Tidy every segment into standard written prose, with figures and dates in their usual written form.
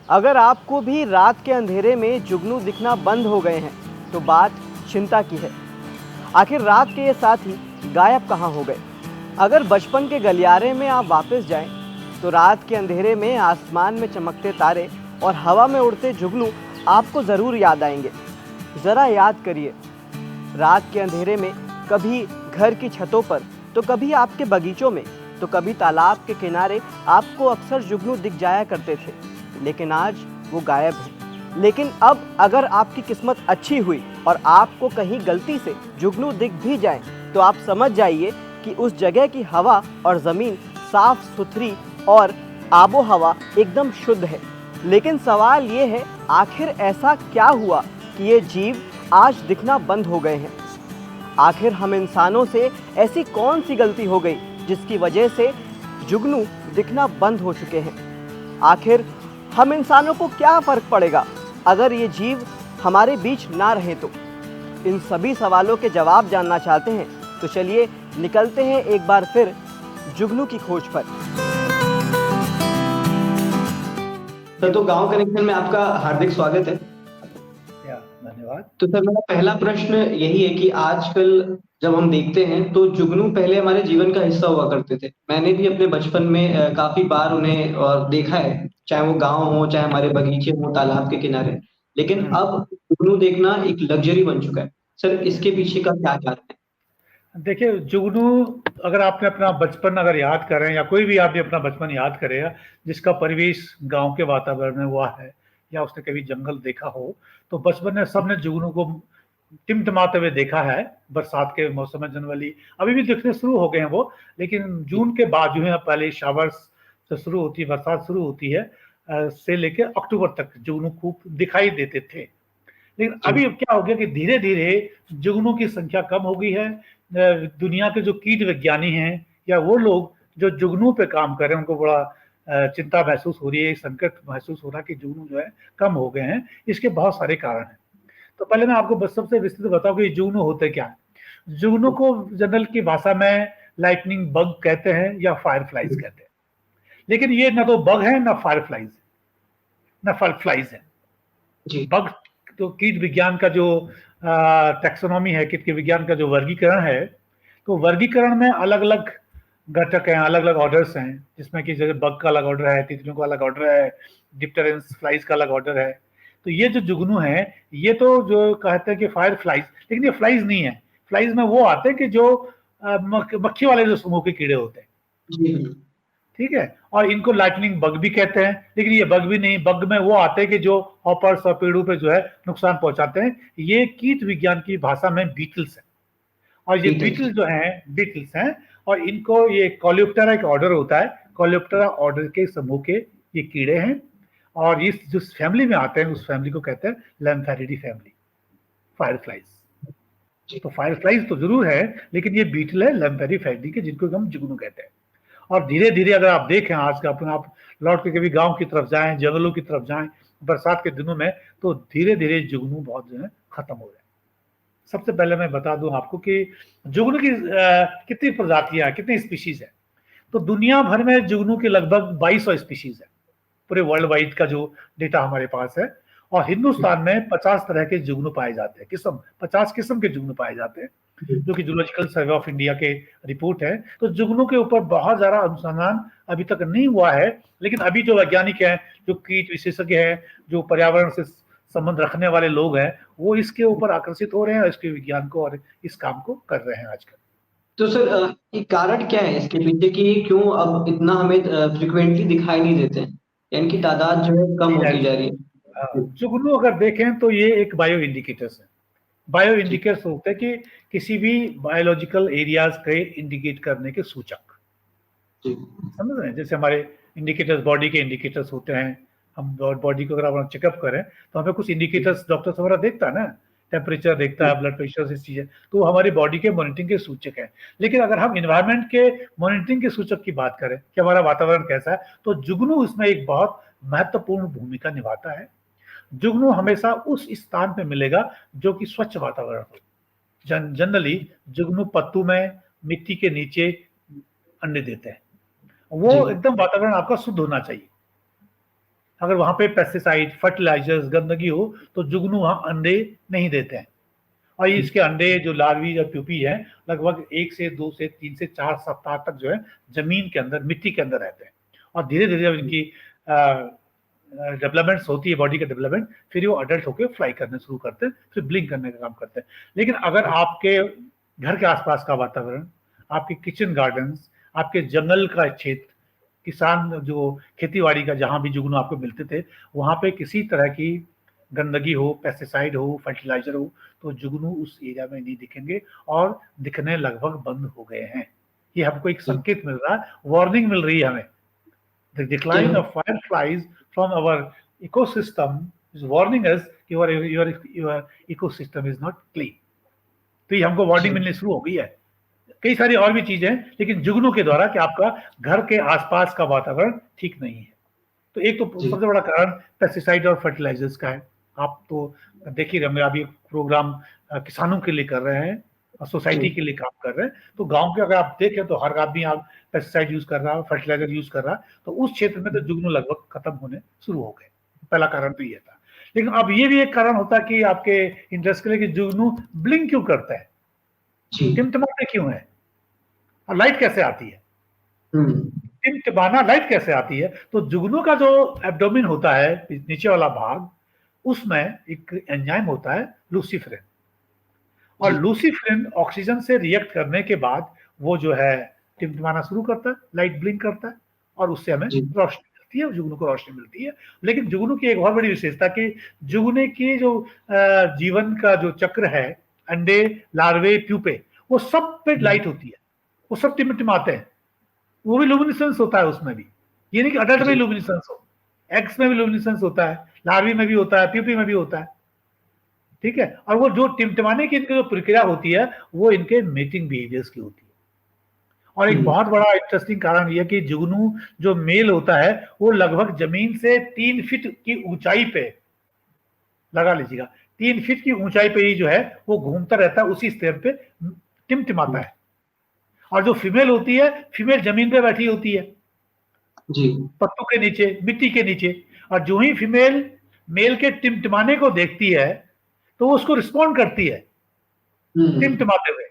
अगर आपको भी रात के अंधेरे में जुगनू दिखना बंद हो गए हैं तो बात चिंता की है। आखिर रात के ये साथी गायब कहाँ हो गए? अगर बचपन के गलियारे में आप वापस जाएं तो रात के अंधेरे में आसमान में चमकते तारे और हवा में उड़ते जुगनू आपको ज़रूर याद आएंगे। ज़रा याद करिए, रात के अंधेरे में कभी घर की छतों पर, तो कभी आपके बगीचों में, तो कभी तालाब के किनारे आपको अक्सर जुगनू दिख जाया करते थे, लेकिन आज वो गायब है। लेकिन अब अगर आपकी किस्मत अच्छी हुई और आपको कहीं गलती से जुगनू दिख भी जाए तो आप समझ जाइए कि उस जगह की हवा और ज़मीन साफ सुथरी और आबो हवा एकदम शुद्ध है। लेकिन सवाल ये है, आखिर ऐसा क्या हुआ कि ये जीव आज दिखना बंद हो गए हैं? आखिर हम इंसानों से ऐसी कौन सी गलती हो गई जिसकी वजह से जुगनू दिखना बंद हो चुके हैं? आखिर हम इंसानों को क्या फ़र्क पड़ेगा अगर ये जीव हमारे बीच ना रहे तो? इन सभी सवालों के जवाब जानना चाहते हैं तो चलिए निकलते हैं एक बार फिर जुगनू की खोज पर। सर, तो गांव कनेक्शन में आपका हार्दिक स्वागत है। धन्यवाद। तो सर, मेरा पहला प्रश्न यही है कि आजकल जब हम देखते हैं तो जुगनू पहले हमारे जीवन का हिस्सा हुआ करते थे। मैंने भी अपने बचपन में काफी बार उन्हें देखा है, चाहे वो गांव हो, चाहे हमारे बगीचे हो, तालाब के किनारे। लेकिन अब जुगनू देखना एक लग्जरी बन चुका है। सर, इसके पीछे का क्या कारण है? देखिए, जुगनू अगर आपने अपना बचपन अगर याद करें या कोई भी आदमी अपना बचपन याद करेगा जिसका परिवेश गांव के वातावरण में हुआ है या उसने कभी जंगल देखा हो, तो बचपन में सबने जुगनू को टिमटिमाते हुए देखा है। बरसात के मौसम में जनवरी अभी भी दिखने शुरू हो गए हैं वो, लेकिन जून के बाद जो है पहले शावर्स से शुरू होती है, बरसात शुरू होती है से लेकर अक्टूबर तक जुगनू खूब दिखाई देते थे। लेकिन अभी क्या हो गया कि धीरे धीरे जुगनू की संख्या कम हो गई है। दुनिया के जो कीट विज्ञानी हैं या वो लोग जो जुगनू पे काम कर रहे हैं, उनको बड़ा चिंता महसूस हो रही है, संकट महसूस हो रहा है कि जुगनू जो है कम हो गए हैं। इसके बहुत सारे कारण हैं। तो पहले मैं आपको बस सबसे विस्तृत बताऊं कि जुगनू होते क्या है। जुगनू को जनरल की भाषा में लाइटनिंग बग कहते हैं या फायर फ्लाइज कहते हैं। लेकिन ये ना तो बग है, ना फायर फ्लाइज, ना फायर फ्लाइज है। बग तो कीट विज्ञान का जो टैक्सोनॉमी है, कीट विज्ञान का जो वर्गीकरण है, तो वर्गीकरण में अलग अलग घटक हैं, अलग अलग ऑर्डर्स हैं, जिसमें कि जैसे बग का अलग ऑर्डर है, तितलियों का अलग ऑर्डर है, डिप्टेरेंस फ्लाइज का अलग ऑर्डर है। तो ये जो जुगनू है, ये तो जो कहते हैं कि फायर फ्लाइज, लेकिन ये फ्लाइज नहीं है। फ्लाइज में वो आते हैं कि जो मक्खी वाले जो समूह के कीड़े होते हैं, ठीक है। और इनको लाइटनिंग बग भी कहते हैं, लेकिन ये बग भी नहीं। बग में वो आते हैं कि जो हॉपर्स और पेड़ों पे जो है नुकसान पहुंचाते हैं। ये कीट विज्ञान की भाषा में बीटल्स है। और ये बीटल्स जो हैं, बीटल्स हैं, और इनको ये कोलियोप्टेरा एक ऑर्डर होता है, कोलियोप्टेरा ऑर्डर के समूह के ये कीड़े हैं। और इस जिस फैमिली में आते हैं उस फैमिली को कहते हैं लैम्फेरिडी फैमिली, फायर फ्लाइज। तो फायर फ्लाइज तो जरूर है, लेकिन ये बीटल है लैम्फेरिडी फैमिली के, जिनको हम जुगनू कहते हैं। और धीरे धीरे अगर आप देखें आज का अपना, आप लौट के कभी गांव की तरफ जाएं, जंगलों की तरफ जाएं बरसात के दिनों में, तो धीरे धीरे जुगनू बहुत जो है खत्म हो रहे हैं। सबसे पहले मैं बता दूं आपको कि जुगनू की कितनी प्रजातियां, कितनी स्पीशीज है। तो दुनिया भर में जुगनू की लगभग 2200 स्पीशीज है, पूरे वर्ल्ड वाइड का जो डेटा हमारे पास है। और हिंदुस्तान में 50 तरह के जुगनू पाए जाते हैं, किस्म 50 किस्म के जुगनू पाए जाते हैं, जो कि जूलॉजिकल सर्वे ऑफ इंडिया के रिपोर्ट है। तो जुगनू के ऊपर बहुत ज्यादा अनुसंधान अभी तक नहीं हुआ है, लेकिन अभी जो वैज्ञानिक हैं, जो कीट विशेषज्ञ हैं, जो पर्यावरण से संबंध रखने वाले लोग हैं, वो इसके ऊपर आकर्षित हो रहे हैं, इसके विज्ञान को और इस काम को कर रहे हैं आजकल। तो सर, ये कारण क्या है इसके पीछे कि क्यों अब इतना हमें फ्रिक्वेंटली दिखाई नहीं देते हैं, या इनकी तादाद जो है कम होती जा रही है? जुगनू अगर देखें तो ये एक बायो इंडिकेटर्स है। बायो इंडिकेटर्स होते हैं कि किसी भी बायोलॉजिकल एरियाज के इंडिकेट करने के सूचक, समझ रहे हैं। जैसे हमारे इंडिकेटर्स, बॉडी के इंडिकेटर्स होते हैं। हम बॉडी को अगर आप चेकअप करें तो हमें कुछ इंडिकेटर्स डॉक्टर हमारा देखता है ना, टेम्परेचर देखता है, ब्लड प्रेशर, इस चीजें, तो हमारी बॉडी के मॉनिटरिंग के सूचक है। लेकिन अगर हम इन्वायरमेंट के मॉनिटरिंग के सूचक की बात करें कि हमारा वातावरण कैसा है, तो जुगनू उसमें एक बहुत महत्वपूर्ण भूमिका निभाता है। जुगनू हमेशा उस स्थान पे मिलेगा जो कि स्वच्छ वातावरण हो। जनरली जुगनू पत्तू में, मिट्टी के नीचे अंडे देते हैं। वो एकदम वातावरण आपका शुद्ध होना चाहिए। अगर वहां पे पेस्टिसाइड, फर्टिलाइजर्स, गंदगी हो तो जुगनू वहां अंडे नहीं देते हैं। और ये इसके अंडे जो लार्वी या प्यूपी है लगभग 1 से 2 से 3 से 4 सप्ताह तक जो है जमीन के अंदर, मिट्टी के अंदर रहते हैं। और धीरे धीरे जब इनकी डेवलपमेंट्स होती है, बॉडी का डेवलपमेंट, फिर वो अडल्ट होकर फ्लाई करने शुरू करते हैं, फिर ब्लिंक करने का काम करते हैं। लेकिन अगर आपके घर के आसपास का वातावरण, आपके किचन गार्डन्स, आपके जंगल का क्षेत्र, किसान जो खेतीबाड़ी का जहां भी जुगनू आपको मिलते थे, वहां पे किसी तरह की गंदगी हो, पेस्टिसाइड हो, फर्टिलाइजर हो, तो जुगनू उस एरिया में नहीं दिखेंगे और दिखने लगभग बंद हो गए हैं। ये हमको एक संकेत मिल रहा है, वार्निंग मिल रही है हमें। The decline of fireflies from our ecosystem is warning us your ecosystem is not clean. तो ये हमको वार्निंग मिलनी शुरू हो गई है। कई सारी और भी चीजें हैं, लेकिन जुगनू के द्वारा कि आपका घर के आसपास का वातावरण ठीक नहीं है। तो एक तो सबसे बड़ा कारण पेस्टिसाइड और फर्टिलाइजर्स का है। आप तो देखिए, हम अभी प्रोग्राम किसानों के लिए कर रहे हैं और सोसाइटी के लिए काम कर रहे हैं। तो गांव के अगर आप देखें तो हर आदमी आप पेस्टिसाइड यूज कर रहा है, फर्टिलाइजर यूज कर रहा है, तो उस क्षेत्र में तो जुगनू लगभग खत्म होने शुरू हो गए। पहला कारण तो ये था। लेकिन अब ये भी एक कारण होता है कि आपके इंटरेस्ट के लिए कि जुगनू ब्लिंक क्यों करता है, टिमटिमाते क्यों है, और लाइट कैसे आती है। टिमटिमाना लाइट कैसे आती है, तो जुगनू का जो एब्डोमेन होता है, नीचे वाला भाग, उसमें एक एंजाइम होता है लूसीफेरिन, और लूसीफेरिन ऑक्सीजन से रिएक्ट करने के बाद वो जो है टिमटिमाना शुरू करता है, लाइट ब्लिंक करता है, और उससे हमें रोशनी मिलती है, जुगनू को रोशनी मिलती है। लेकिन जुगनू की एक बहुत बड़ी विशेषता कि जुगनू की जो जीवन का जो चक्र है, अंडे, लार्वे, प्यूपे, वो सब पे लाइट होती है, वो सब टिमटिमाते हैं, वो भी लुमिनिसेंस होता है उसमें भी। ये नहीं कि अडल्ट में लुमिनिसेंस हो, एग्स में भी लुमिनिसेंस होता है, लार्वी में भी होता है, प्यूपी में भी होता है, ठीक है। और वो जो टिमटिमाने की इनकी जो प्रक्रिया होती है वो इनके मेटिंग बिहेवियर्स की होती है। और एक बहुत बड़ा इंटरेस्टिंग कारण यह कि जुगनू जो मेल होता है वो लगभग जमीन से 3 फीट की ऊंचाई पे, लगा लीजिएगा, 3 फीट की ऊंचाई पे ही जो है वो घूमता रहता है, उसी स्तर पे टिमटिमाता है। और जो फीमेल होती है, फीमेल जमीन पे बैठी होती है जी, पत्तों के नीचे, मिट्टी के नीचे, और जो ही फीमेल मेल के टिमटिमाने को देखती है तो वो उसको रिस्पॉन्ड करती है टिमटिमाते हुए,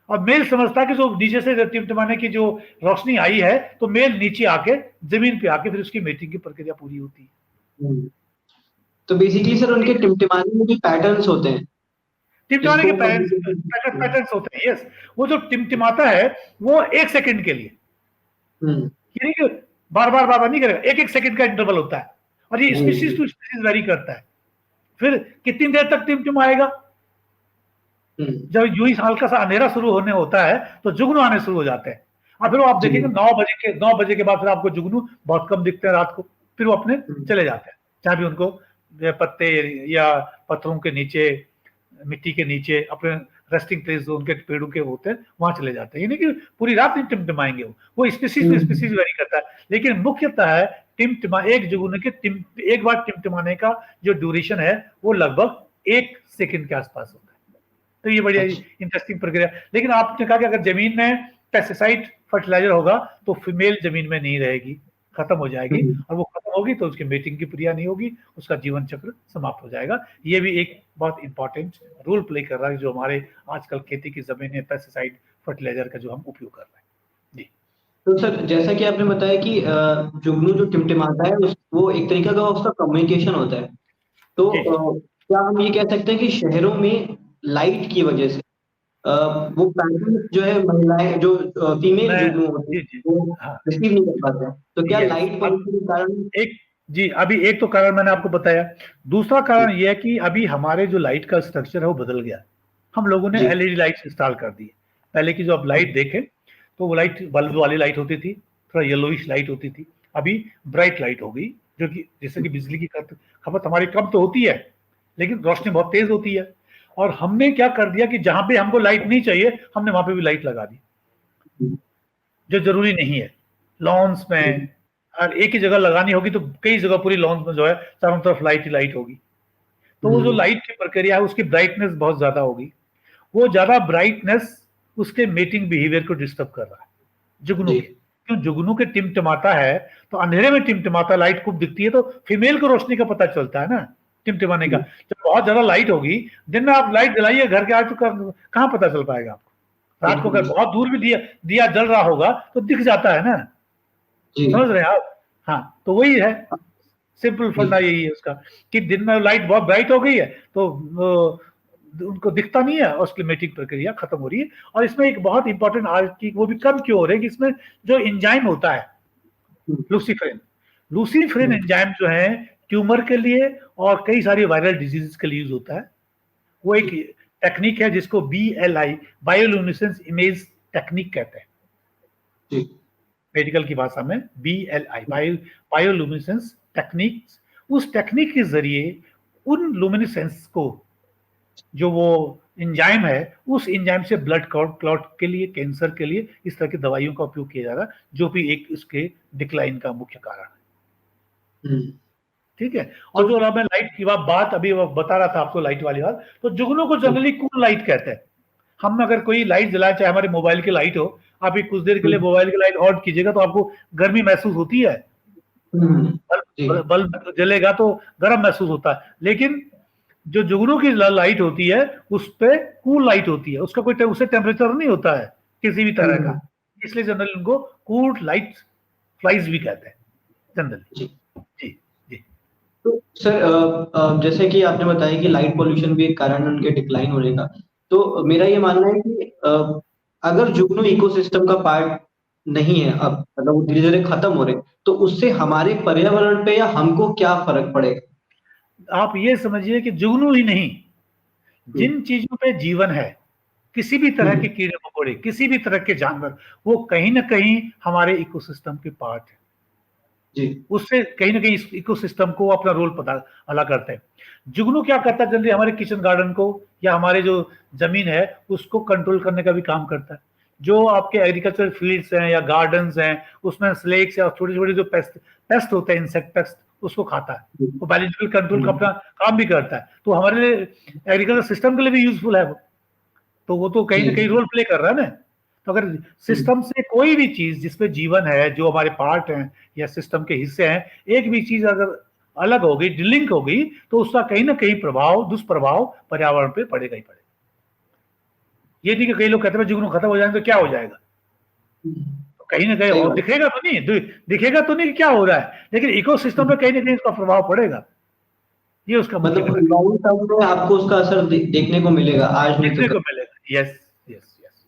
और मेल समझता है कि जो नीचे से टिमटिमाने की जो रोशनी आई है तो मेल नीचे आके जमीन पे आके फिर उसकी मेटिंग की प्रक्रिया पूरी होती है। तो बेसिकली सर उनके टिमटिमाने में भी पैटर्न्स होते हैं, टिमटिमाने के पैटर्न्स होते हैं। यस, वो जो टिमटिमाता है वो 1 सेकंड के लिए, यानी कि बार बार नहीं करेगा, 1 सेकंड का इंटरवल होता है, और ये स्पीशीज टू स्पीशीज वेरी करता है। फिर कितनी देर तक टिमटिमाएगा, जब यूं ही हल्का सा अंधेरा शुरू होने होता है तो जुगनू आने शुरू हो जाते हैं। और फिर वो आप देखेंगे 9 बजे के बाद फिर आपको जुगनू बहुत कम दिखते हैं रात को, फिर वो अपने चले जाते हैं, जहां भी उनको पत्ते या पत्थरों के नीचे, मिट्टी के नीचे अपने रेस्टिंग प्लेस जो उनके पेड़ों के होते हैं वहां चले जाते हैं। यानी कि पूरी रात नहीं टिमटिमाएंगे, वो स्पीशीज टू स्पीशीज वेरी करता है। लेकिन मुख्यतः है एक जुगनू के एक बार टिमटिमाने का जो ड्यूरेशन है वो लगभग 1 सेकंड के आसपास होता है। तो ये बड़ी इंटरेस्टिंग प्रक्रिया। लेकिन आपने कहा कि अगर जमीन में पेस्टिसाइड, फर्टिलाइजर होगा तो फीमेल जमीन में नहीं रहेगी, खत्म हो जाएगी, और वो खत्म होगी तो उसकी मेटिंग की प्रक्रिया नहीं होगी, उसका जीवन चक्र समाप्त हो जाएगा। ये भी एक बहुत इंपॉर्टेंट रोल प्ले कर रहा है जो हमारे आजकल खेती की जमीन है, पेस्टिसाइड, फर्टिलाइजर का जो हम उपयोग कर रहे हैं जी। तो सर जैसा कि आपने बताया कि जुगनू जो टिमटिमाता है वो एक तरीका का उसका कम्युनिकेशन होता है, तो क्या हम ये कह सकते हैं कि शहरों में लाइट की वजह से वो पैटर्न जो है महिलाएं जो फीमेल जुगनू होती है वो रिसीव नहीं कर पाते हैं, तो क्या लाइट पॉल्यूशन के कारण? अभी एक तो कारण मैंने आपको बताया। दूसरा कारण यह है कि अभी हमारे जो लाइट का स्ट्रक्चर है वो बदल गया। हम लोगों ने एलईडी लाइट्स इंस्टॉल कर दी। पहले की जो आप लाइट देखें तो वो लाइट बल्ब वाली लाइट होती थी, थोड़ा येलोइश लाइट होती थी। अभी ब्राइट लाइट हो गई, जो कि जैसे कि बिजली की खपत हमारी कम तो होती है लेकिन रोशनी बहुत तेज होती है। और हमने क्या कर दिया कि जहां पे हमको लाइट नहीं चाहिए हमने वहां पे भी लाइट लगा दी, जो जरूरी नहीं है। लॉन्स में और एक ही जगह लगानी होगी तो कई जगह पूरी लॉन्स में जो है चारों तरफ लाइट ही लाइट होगी, तो वो जो लाइट की प्रक्रिया है उसकी ब्राइटनेस बहुत ज्यादा होगी। वो ज्यादा ब्राइटनेस उसके मेटिंग बिहेवियर को डिस्टर्ब कर रहा है जुगनू के, क्यों जुगनू के टिमटिमाता है, तो अंधेरे में टिमटिमाता, लाइट खूब दिखती है तो फीमेल को रोशनी का पता चलता है ना टिमटिमाने का। जब बहुत ज्यादा लाइट होगी, दिन में आप लाइट जलाइए घर के आज, तो कहाँ पता चल पाएगा आपको। रात को अगर बहुत दूर भी दिया जल रहा होगा तो दिख जाता है ना, समझ रहे हैं आप। हाँ, तो वही है, सिंपल फंडा यही है उसका, कि दिन में लाइट बहुत ब्राइट हो गई है तो उनको दिखता नहीं है, ऑस्क्लेमेटिक प्रक्रिया खत्म हो रही है। और इसमें एक बहुत इंपॉर्टेंट आज की, वो भी कम क्यों हो रही है, कि इसमें जो एंजाइम होता है लूसीफेरिन एंजाइम जो है ट्यूमर के लिए और कई सारी वायरल डिजीज के लिए यूज होता है। वो एक टेक्निक है जिसको BLI, बायोल्यूमिनेसेंस इमेज टेक्निक कहते हैं मेडिकल की भाषा में। BLI, bioluminescence technique. उस टेक्निक के जरिए उन लुमिनेसेंस को, जो वो एंजाइम है, उस एंजाइम से ब्लड क्लॉट के लिए, कैंसर के लिए इस तरह की दवाइयों का उपयोग किया जा रहा है, जो भी एक इसके डिक्लाइन का मुख्य कारण है। ठीक है। और जो मैं लाइट की बात अभी बता रहा था आपको, लाइट वाली बात, तो जुगनू को जनरली कूल लाइट कहते हैं। हम अगर कोई लाइट जलाए, चाहे हमारे मोबाइल की लाइट हो, आप एक कुछ देर के लिए मोबाइल की लाइट ऑन कीजिएगा तो आपको गर्मी महसूस होती है, बल्ब जलेगा तो गर्म महसूस होता है। लेकिन जो जुगनू की लाइट होती है उस पे कूल लाइट होती है, उसका कोई उससे टेम्परेचर नहीं होता है किसी भी तरह का, इसलिए जनरली उनको कूल लाइट फ्लाइज भी कहते हैं जनरली। जी जी। तो सर, जैसे कि आपने बताया कि लाइट पोल्यूशन भी एक कारण है उनके डिक्लाइन होने का, तो मेरा ये मानना है कि अगर जुगनू इकोसिस्टम का पार्ट नहीं है अब, मतलब वो धीरे धीरे खत्म हो रहे, तो उससे हमारे पर्यावरण पे या हमको क्या फर्क पड़ेगा? आप ये समझिए कि जुगनू ही नहीं, जिन चीजों पे जीवन है, किसी भी तरह के कीड़े मकोड़े, किसी भी तरह के जानवर, वो कहीं ना कहीं हमारे इकोसिस्टम के पार्ट है जी। उससे कहीं ना कहीं इस इकोसिस्टम को अपना रोल पता अदा करते हैं। जुगनू क्या करता है, जनरली हमारे किचन गार्डन को या हमारे जो जमीन है उसको कंट्रोल करने का भी काम करता है। जो आपके एग्रीकल्चर फील्ड्स हैं या गार्डन्स हैं, उसमें स्नेक्स या छोटे छोटे जो पेस्ट होते हैं, इंसेक्ट पेस्ट, उसको खाता है। वो बायोलॉजिकल कंट्रोल का अपना काम भी करता है, तो हमारे लिए एग्रीकल्चर सिस्टम के लिए भी यूजफुल है वो, तो वो तो कहीं ना कहीं रोल प्ले कर रहा है ना। तो अगर सिस्टम से कोई भी चीज जिसपे जीवन है, जो हमारे पार्ट हैं या सिस्टम के हिस्से हैं, एक भी चीज अगर अलग हो गई, डिलिंक हो गई, तो उसका कहीं ना कहीं प्रभाव, दुष्प्रभाव पर्यावरण पे पड़ेगा ही पड़ेगा। ये नहीं कि कई लोग कहते हैं जुगनू खत्म हो जाएंगे तो क्या हो जाएगा, तो कहीं ना कहीं और दिखेगा तो नहीं, दिखेगा तो नहीं कि क्या हो रहा है, लेकिन इकोसिस्टम पे कहीं ना कहीं इसका प्रभाव पड़ेगा। ये उसका मतलब लॉन्ग टर्म में आपको उसका असर देखने को मिलेगा, आज नहीं देखने को मिलेगा। Yes yes yes.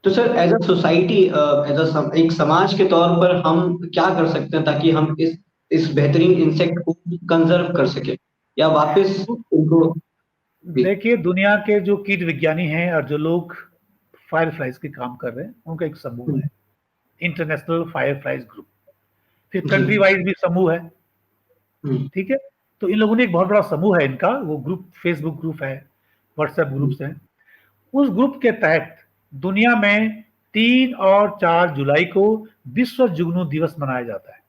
तो सर, एज अ सोसाइटी, एक समाज के तौर पर हम क्या कर सकते हैं ताकि हम इस बेहतरीन इंसेक्ट को कंजर्व कर सके या वापस उनको? देखिए, दुनिया के जो कीट विज्ञानी हैं और जो लोग फायर फ्लाइज के काम कर रहे हैं, उनका एक समूह है, इंटरनेशनल फायर फ्लाइज ग्रुप। फिर कंट्री वाइज भी समूह है, ठीक है। तो इन लोगों ने एक बहुत बड़ा समूह है इनका, वो ग्रुप फेसबुक ग्रुप है, व्हाट्सएप ग्रुप्स हैं। उस ग्रुप के तहत दुनिया में 3 और 4 जुलाई को विश्व जुगनू दिवस मनाया जाता है।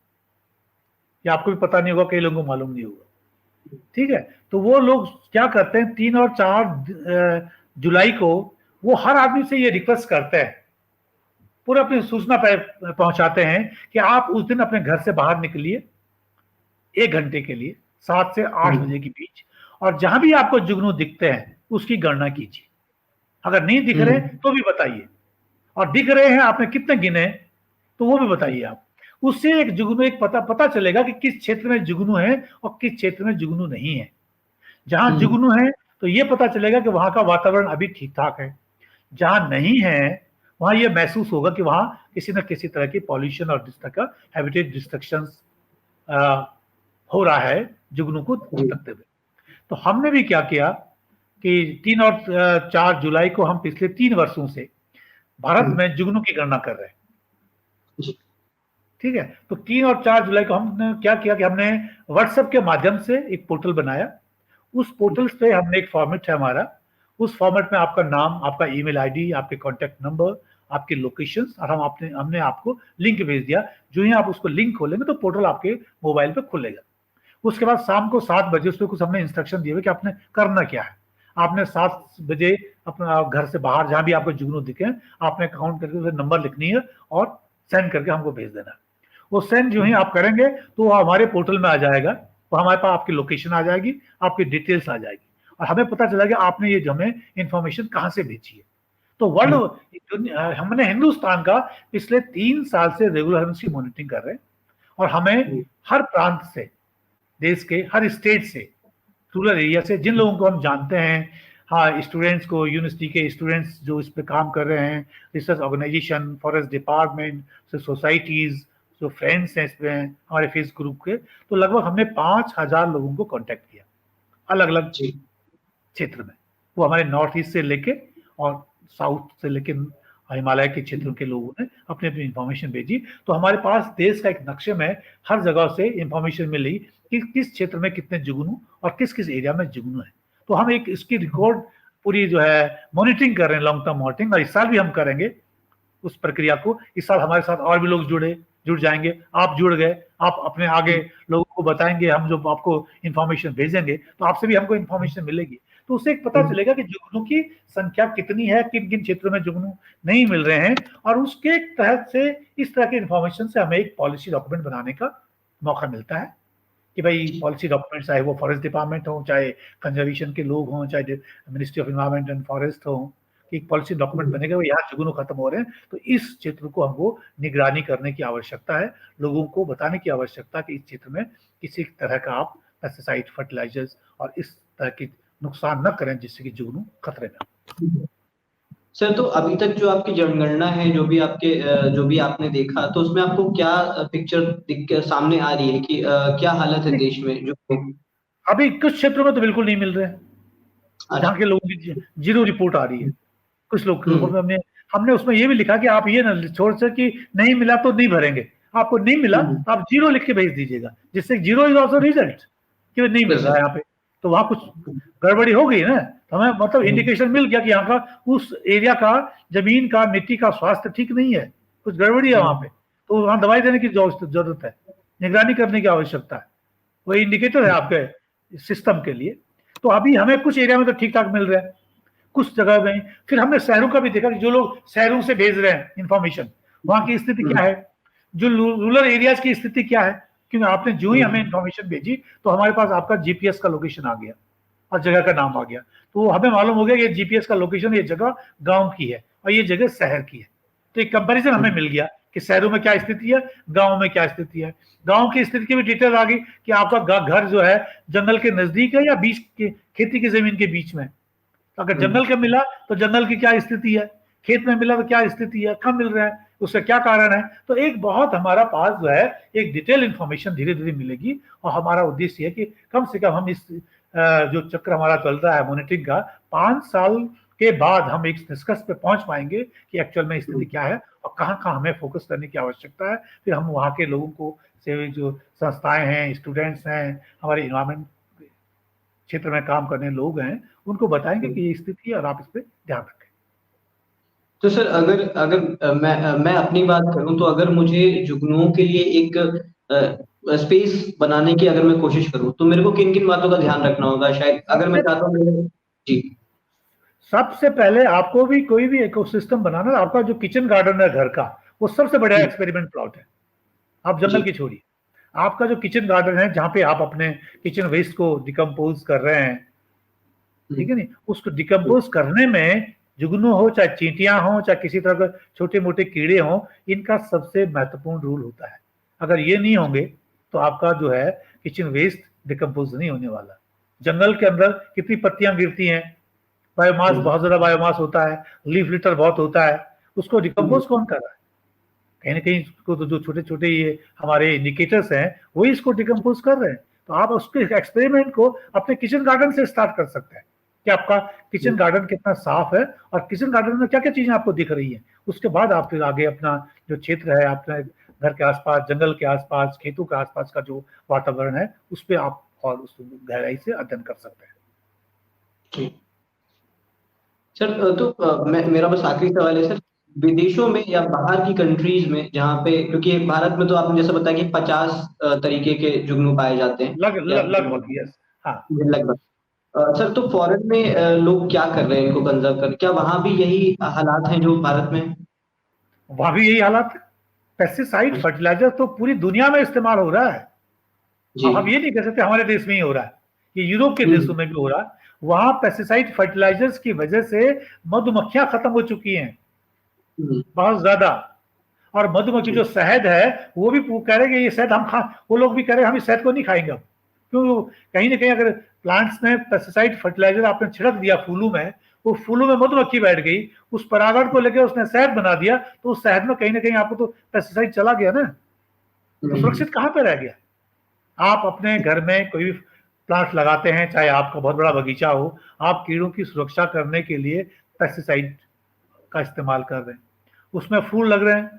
ये आपको भी पता नहीं होगा, कई लोगों को मालूम नहीं होगा, ठीक है। तो वो लोग क्या करते हैं, 3 और 4 जुलाई को वो हर आदमी से ये रिक्वेस्ट करते हैं, पूरा अपनी सूचना पहुंचाते हैं कि आप उस दिन अपने घर से बाहर निकलिए 1 घंटे के लिए, 7 से 8 बजे के बीच, और जहां भी आपको जुगनू दिखते हैं उसकी गणना कीजिए। अगर नहीं दिख रहे तो भी बताइए, और दिख रहे हैं आपने कितने गिने तो वो भी बताइए आप। उससे एक जुगनू, एक पता चलेगा कि किस क्षेत्र में जुगनू है और किस क्षेत्र में जुगनू नहीं है। जहां जुगनू है तो ये पता चलेगा कि वहां का वातावरण अभी ठीक ठाक है, जहां नहीं है वहां ये महसूस होगा कि वहां किसी न किसी तरह की पॉल्यूशन और इस तरह का हैबिटेट डिस्ट्रक्शन हो रहा है जुगनू को भटकते हुए। तो हमने भी क्या किया कि 3 और 4 जुलाई को हम पिछले 3 वर्षों से भारत में जुगनू की गणना कर रहे हैं, ठीक है। तो 3 और 4 जुलाई को हमने क्या किया कि हमने व्हाट्सएप के माध्यम से एक पोर्टल बनाया। उस पोर्टल से हमने एक फॉर्मेट है हमारा, उस फॉर्मेट में आपका नाम, आपका ईमेल आईडी, आपके कॉन्टेक्ट नंबर, आपके लोकेशंस, और हमने आपको लिंक भेज दिया। जो ही आप उसको लिंक खोलेंगे तो पोर्टल आपके मोबाइल पे खुलेगा। उसके बाद शाम को 7 बजे उस पर कुछ हमने इंस्ट्रक्शन दिए हुए कि आपने करना क्या है। आपने 7 बजे अपना घर से बाहर जहां भी आपको जुगनू दिखे, आपने काउंट करके उसे नंबर लिखनी है और सेंड करके हमको भेज देना। वो सेंड जो ही आप करेंगे तो वो हमारे पोर्टल में आ जाएगा, तो हमारे पास आपकी लोकेशन आ जाएगी, आपकी डिटेल्स आ जाएगी, और हमें पता चलेगा आपने ये हमें इंफॉर्मेशन कहाँ से भेजी है। तो वर्ल्ड हमने हिंदुस्तान का पिछले 3 साल से रेगुलर हम इसकी मॉनिटरिंग कर रहे हैं, और हमें हर प्रांत से, देश के हर स्टेट से, रूरल एरिया से, जिन लोगों को हम जानते हैं, हाँ, स्टूडेंट्स को, यूनिवर्सिटी के स्टूडेंट्स जो इस पे काम कर रहे हैं, research organisation, forest department, societies, जो फ्रेंड्स हैं इसमें हमारे फेस ग्रुप के, तो लगभग हमने 5000 लोगों को कांटेक्ट किया अलग अलग क्षेत्र में। वो हमारे नॉर्थ ईस्ट से लेके और साउथ से लेके हिमालय के क्षेत्रों के लोगों ने अपनी अपनी इंफॉर्मेशन भेजी। तो हमारे पास देश का एक नक्शे में हर जगह से इंफॉर्मेशन मिली कि किस क्षेत्र में कितने जुगनू और किस किस एरिया में जुगनू है। तो हम एक इसकी रिकॉर्ड पूरी जो है मॉनिटरिंग कर रहे हैं, लॉन्ग टर्म मॉनिटरिंग, और इस साल भी हम करेंगे उस प्रक्रिया को। इस साल हमारे साथ और भी लोग जुड़ जाएंगे, आप जुड़ गए, आप अपने आगे लोगों को बताएंगे, हम जो आपको इंफॉर्मेशन भेजेंगे तो आपसे भी हमको इंफॉर्मेशन मिलेगी, तो उससे एक पता चलेगा कि जुगनू की संख्या कितनी है, किन किन क्षेत्रों में जुगनू नहीं मिल रहे हैं, और उसके तहत से इस तरह के इंफॉर्मेशन से हमें एक पॉलिसी डॉक्यूमेंट बनाने का मौका मिलता है कि भाई पॉलिसी डॉक्यूमेंट, चाहे वो फॉरेस्ट डिपार्टमेंट हो, चाहे कंजर्वेशन के लोग हों, चाहे ministry of environment and forest हो, एक पॉलिसी डॉक्यूमेंट बनेगा, यहाँ जुगनू खत्म हो रहे हैं तो इस क्षेत्र को हमको निगरानी करने की आवश्यकता है, लोगों को बताने की आवश्यकता है कि इस क्षेत्र में किसी तरह का आप पेस्टिसाइड, फर्टिलाइजर्स और इस तरह की नुकसान न करें जिससे कि जुगनू खतरे में। सर, तो अभी तक जो आपकी जनगणना है, जो भी आपने देखा, तो उसमें आपको क्या पिक्चर सामने आ रही है कि क्या हालत है देश में? जो अभी कुछ क्षेत्रों में तो बिल्कुल नहीं मिल रहे हैं, जहाँ के लोगों की जीरो रिपोर्ट आ रही है। कुछ लोग हमने उसमें ये भी लिखा कि आप ये ना छोड़ से कि नहीं मिला तो नहीं भरेंगे, आपको नहीं मिला तो आप जीरो लिख के भेज दीजिएगा, जिससे जीरो इज ऑल्सो रिजल्ट कि नहीं मिल रहा है यहाँ पे, तो वहां कुछ गड़बड़ी हो गई ना, तो हमें मतलब इंडिकेशन मिल गया कि यहाँ का उस एरिया का जमीन का मिट्टी का स्वास्थ्य ठीक नहीं है, कुछ गड़बड़ी है वहां पे, तो वहां दवाई देने की जरूरत है, निगरानी करने की आवश्यकता है, वही इंडिकेटर है आपके सिस्टम के लिए। तो अभी हमें कुछ एरिया में तो ठीक ठाक मिल रहा है, कुछ जगह में। फिर हमने शहरों का भी देखा कि जो लोग शहरों से भेज रहे हैं इंफॉर्मेशन, वहां की स्थिति क्या है, जो रूरल एरियाज की स्थिति क्या है, क्योंकि आपने जो ही हमें इंफॉर्मेशन भेजी तो हमारे पास आपका जीपीएस का लोकेशन आ गया और जगह का नाम आ गया, तो हमें मालूम हो गया ये जीपीएस का लोकेशन, ये जगह गांव की है और ये जगह शहर की है। तो एक कंपैरिजन हमें मिल गया कि शहरों में क्या स्थिति है, गांव में क्या स्थिति है। गांव की स्थिति की भी डिटेल आ गई कि आपका घर जो है जंगल के नजदीक है या बीच के खेती की जमीन के बीच में। अगर जंगल के मिला तो जंगल की क्या स्थिति है, खेत में मिला तो क्या स्थिति है, कब मिल रहा है, उसका क्या कारण है। तो एक बहुत हमारा पास जो है एक डिटेल इंफॉर्मेशन धीरे धीरे मिलेगी, और हमारा उद्देश्य है कि कम से कम हम इस जो चक्र हमारा चल रहा है मॉनिटरिंग का, 5 साल के बाद हम एक निष्कर्ष पे पहुंच पाएंगे कि एक्चुअल में स्थिति क्या है और कहाँ कहाँ हमें फोकस करने की आवश्यकता है। फिर हम वहाँ के लोगों को से जो संस्थाएं हैं, स्टूडेंट्स हैं, हमारे इन्वायरमेंट क्षेत्र में काम करने लोग हैं, उनको बताएंगे कि ये स्थिति है और आप इस पर ध्यान रखें। तो सर, अगर मैं अपनी बात करूं, तो अगर मुझे जुगनुओं के लिए एक स्पेस बनाने की अगर मैं कोशिश करूं, तो मेरे को किन किन बातों का ध्यान रखना होगा? शायद अगर मैं चाहता हूँ जी, सबसे पहले आपको भी कोई भी इकोसिस्टम बनाना, आपका जो किचन गार्डन है घर का, वो सबसे बड़ा एक्सपेरिमेंट प्लॉट है। आप जंगल की छोड़िए, आपका जो किचन गार्डन है जहाँ पे आप अपने किचन वेस्ट को डिकम्पोज कर रहे हैं, ठीक है नहीं, उसको डिकम्पोज करने में जुगनू हो, चाहे चींटियां हो, चाहे किसी तरह के छोटे मोटे कीड़े हों, इनका सबसे महत्वपूर्ण रूल होता है। अगर ये नहीं होंगे तो आपका जो है किचन वेस्ट डिकम्पोज नहीं होने वाला। जंगल के अंदर कितनी पत्तियां गिरती हैं, बायोमास, बहुत ज्यादा बायोमास होता है, लीफ लिटर बहुत होता है, उसको डिकम्पोज कौन कर रहा है? कहीं ना कहीं इसको तो जो छोटे छोटे ये हमारे इंडिकेटर्स हैं वही इसको डिकम्पोज कर रहे हैं। तो आप उसके एक्सपेरिमेंट को अपने किचन गार्डन से स्टार्ट कर सकते हैं कि आपका किचन गार्डन कितना साफ है और किचन गार्डन में क्या क्या चीजें आपको दिख रही हैं। उसके बाद आप फिर आगे अपना जो क्षेत्र है, अपने घर के आसपास, जंगल के आसपास, खेतों के आसपास का जो वातावरण है, उस पर आप और उस गहराई से अध्ययन कर सकते हैं। सर, तो मेरा बस आखिरी सवाल है सर, विदेशों में या बाहर की कंट्रीज में, जहाँ पे, क्योंकि भारत में तो आपने जैसे बताया कि 50 तरीके के जुगनू पाए जाते हैं लगभग, यस, हाँ लगभग। सर, तो फॉरेन में लोग क्या कर रहे हैं इनको कंजर्व कर? क्या वहां भी यही हालात हैं जो भारत में? वहां भी यही हालात है। पेस्टिसाइड फर्टिलाइजर तो पूरी दुनिया में इस्तेमाल हो रहा है। अब हम ये नहीं कह सकते हमारे देश में ही हो रहा है, ये यूरोप के देशों में भी हो रहा है। वहां पेस्टिसाइड फर्टिलाइजर्स की वजह से मधुमक्खियां खत्म हो चुकी हैं बहुत ज्यादा, और मधुमक्खी जो शहद है वो भी कह रहे हैं कि ये शहद हम खा, वो लोग भी कह रहे हैं हम इस शहद को नहीं खाएंगे। क्यों? कहीं ना कहीं अगर प्लांट्स में पेस्टिसाइड फर्टिलाइजर आपने छिड़क दिया फूलों में, वो फूलों में मधुमक्खी बैठ गई, उस परागण को लेकर उसने शहद बना दिया, तो उस शहद में कहीं ना कहीं आपको तो पेस्टिसाइड चला गया ना, तो सुरक्षित कहाँ पे रह गया? आप अपने घर में कोई भी प्लांट लगाते हैं, चाहे आपका बहुत बड़ा बगीचा हो, आप कीड़ों की सुरक्षा करने के लिए पेस्टिसाइड का इस्तेमाल कर रहे हैं। उसमें फूल लग रहे हैं,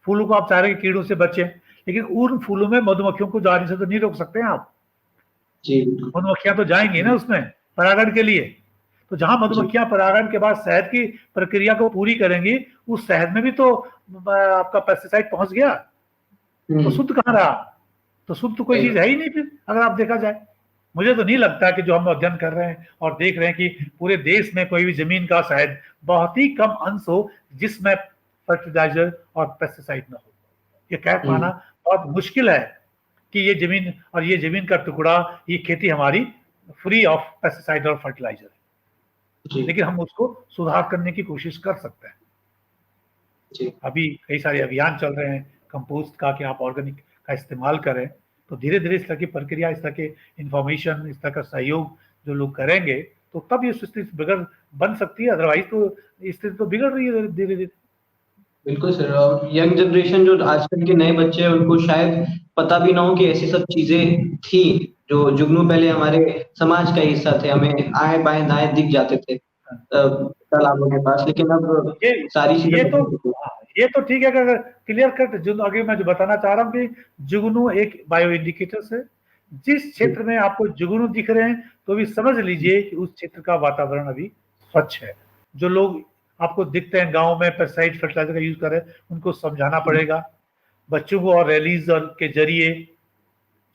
फूलों को आप चाह रहे हैं कीड़ों से बचें, लेकिन उन फूलों में मधुमक्खियों को जाने से तो नहीं रोक सकते हैं आप। मधुमक्खियां तो जाएंगी ना उसमें परागण के लिए, तो जहां मधुमक्खियां परागण के बाद शहद की प्रक्रिया को पूरी करेंगी, उस शहद में भी तो आपका पेस्टिसाइड पहुंच गया, तो शुद्ध कहाँ रहा? तो शुद्ध तो कोई चीज है ही नहीं फिर, अगर आप देखा जाए। मुझे तो नहीं लगता कि जो हम अध्ययन कर रहे हैं और देख रहे हैं कि पूरे देश में कोई भी जमीन का शायद बहुत ही कम अंश हो जिसमें फर्टिलाइजर और पेस्टिसाइड ना हो। ये कह पाना बहुत मुश्किल है कि ये जमीन और ये जमीन का टुकड़ा, ये खेती हमारी फ्री ऑफ पेस्टिसाइड और फर्टिलाइजर है, लेकिन हम उसको सुधार करने की कोशिश कर सकते हैं। अभी कई सारे अभियान चल रहे हैं कंपोस्ट का कि आप ऑर्गेनिक का इस्तेमाल करें, तो धीरे धीरे इस तरह की प्रक्रिया, इस तरह के इंफॉर्मेशन, इस तरह का सहयोग जो लोग करेंगे, तो तब ये स्थिति बन सकती है। अदरवाइज तो स्थिति तो बिगड़ रही है धीरे धीरे। बिल्कुल सर, और यंग जनरेशन जो आजकल के नए बच्चे हैं उनको शायद पता भी ना हो कि ऐसी सब चीजें थी जो जुगनू पहले हमारे समाज का हिस्सा थे, हमें आए बाएं दाएं दिख जाते थे तालाबों के पास, लेकिन अब सारी चीजें ये तो ठीक है। अगर क्लियर कट जो आगे मैं जो बताना चाह रहा हूँ कि जुगनू एक बायो इंडिकेटर्स है। जिस क्षेत्र में आपको जुगनू दिख रहे हैं तो भी समझ लीजिए कि उस क्षेत्र का वातावरण अभी स्वच्छ है। जो लोग आपको दिखते हैं गांव में पेस्टिसाइड फर्टिलाइजर का यूज कर रहे हैं, उनको समझाना पड़ेगा बच्चों को, और रैलीज और के जरिए,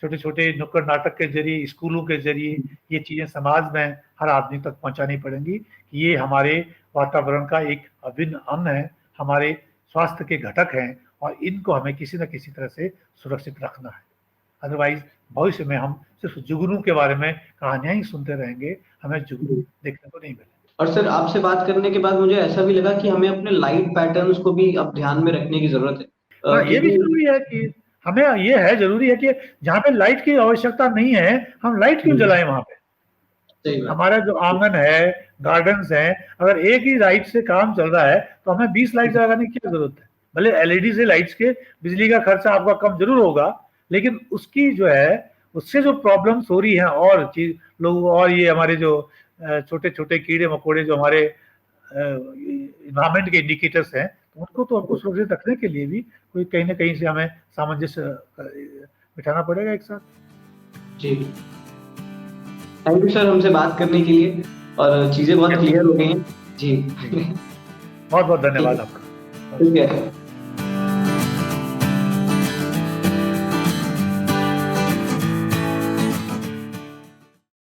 छोटे छोटे नुक्कड़ नाटक के जरिए, स्कूलों के जरिए ये चीजें समाज में हर आदमी तक पहुंचानी पड़ेंगी कि ये हमारे वातावरण का एक अभिन्न अंग है, हमारे स्वास्थ्य के घटक हैं, और इनको हमें किसी न किसी तरह से सुरक्षित रखना है। अदरवाइज भविष्य में हम सिर्फ जुगनू के बारे में कहानियां ही सुनते रहेंगे, हमें जुगनू देखने को नहीं मिलेगा। और सर आपसे बात करने के बाद मुझे ऐसा भी लगा कि हमें अपने लाइट पैटर्न्स को भी अब ध्यान में रखने की जरूरत है। ये भी जरूरी है कि हमें ये है जरूरी है कि जहाँ पे लाइट की आवश्यकता नहीं है हम लाइट क्यों जलाएं वहां पे। हमारा जो आंगन है, गार्डन्स है, अगर एक ही लाइट से काम चल रहा है तो हमें 20 लाइट लगाने की क्या जरूरत है। भले एलईडी से लाइट्स के बिजली का खर्चा आपका कम जरूर होगा, लेकिन उसकी जो है उससे जो प्रॉब्लम्स हो रही हैं और चीज लोग, और ये हमारे जो छोटे छोटे कीड़े मकोड़े जो हमारे एनवायरमेंट के इंडिकेटर्स हैं, उनको तो हमको सुरक्षित रखने के लिए भी कोई कहीं ना कहीं से हमें सामंजस्य बिठाना पड़ेगा एक साथ। जी, थैंक यू सर हमसे बात करने के लिए, और चीजें बहुत क्लियर हो गई हैं। जी बहुत बहुत धन्यवाद आपका। ठीक है।